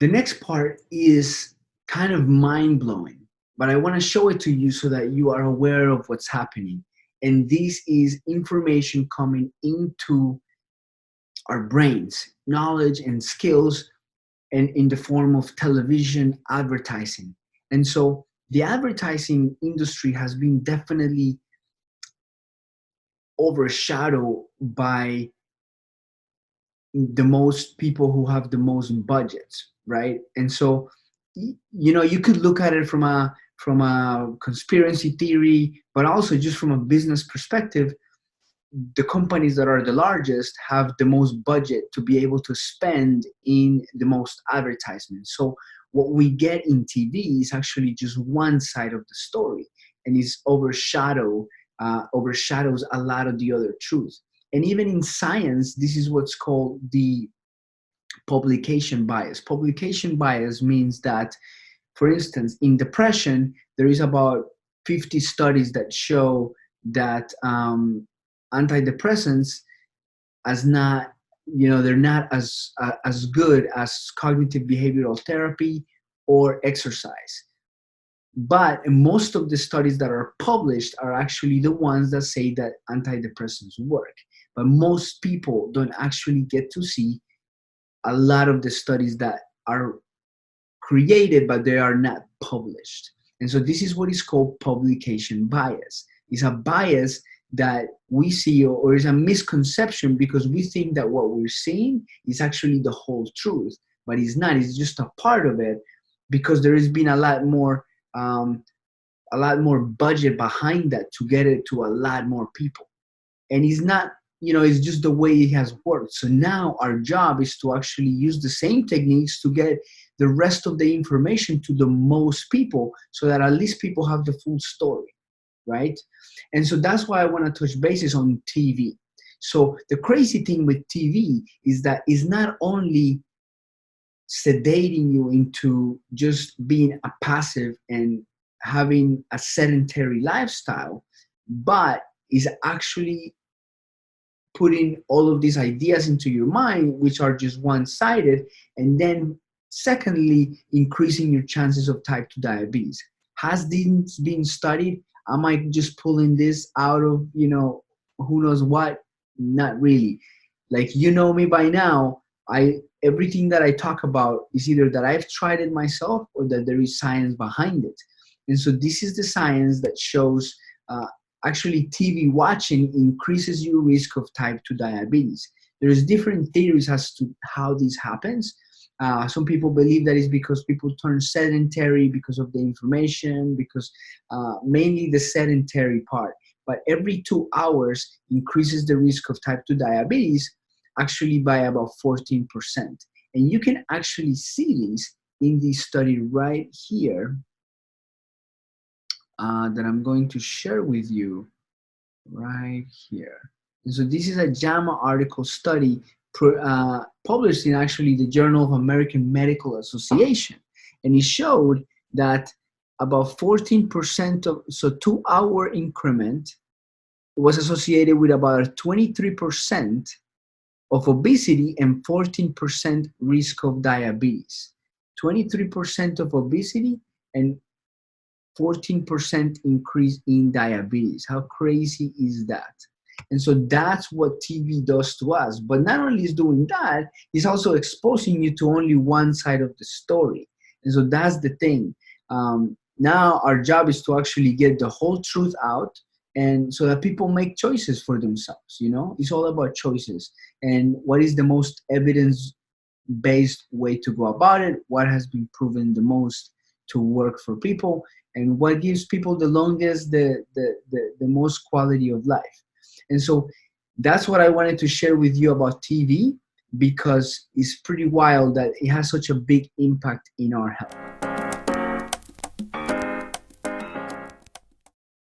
The next part is kind of mind-blowing, but I want to show it to you so that you are aware of what's happening. And this is information coming into our brains, knowledge and skills, and in the form of television advertising. And so the advertising industry has been definitely overshadowed by the most people who have the most budgets, right? And so, you could look at it from a conspiracy theory, but also just from a business perspective. The companies that are the largest have the most budget to be able to spend in the most advertisements. So what we get in TV is actually just one side of the story, and is overshadows a lot of the other truth. And even in science, this is what's called the publication bias. Publication bias means that, for instance, in depression, there is about 50 studies that show that antidepressants as not, they're not as good as cognitive behavioral therapy or exercise. But most of the studies that are published are actually the ones that say that antidepressants work. But most people don't actually get to see a lot of the studies that are created, but they are not published. And so this is what is called publication bias. It's a bias that we see, or is a misconception, because we think that what we're seeing is actually the whole truth, but it's not. It's just a part of it, because there has been a lot more budget behind that to get it to a lot more people. And it's not, it's just the way it has worked. So now our job is to actually use the same techniques to get the rest of the information to the most people, so that at least people have the full story, right? And so that's why I want to touch bases on TV. So the crazy thing with TV is that it's not only sedating you into just being a passive and having a sedentary lifestyle, but is actually putting all of these ideas into your mind, which are just one-sided, and then secondly, increasing your chances of type 2 diabetes. Has this been studied? Am I just pulling this out of, who knows what? Not really. Like, me by now, everything that I talk about is either that I've tried it myself or that there is science behind it. And so this is the science that shows actually TV watching increases your risk of type 2 diabetes. There's different theories as to how this happens. Some people believe that it's because people turn sedentary because of the information, because mainly the sedentary part. But every 2 hours increases the risk of type 2 diabetes actually by about 14%. And you can actually see this in this study right here that I'm going to share with you right here. And so this is a JAMA article study published in actually the Journal of American Medical Association. And it showed that about 14% of, so 2 hour increment was associated with about 23% of obesity and 14% risk of diabetes. 23% of obesity and 14% increase in diabetes. How crazy is that? And so that's what TV does to us. But not only is doing that, it's also exposing you to only one side of the story. And so that's the thing. Now our job is to actually get the whole truth out, and so that people make choices for themselves. It's all about choices and what is the most evidence-based way to go about it, what has been proven the most to work for people, and what gives people the longest, the most quality of life. And so that's what I wanted to share with you about TV, because it's pretty wild that it has such a big impact in our health.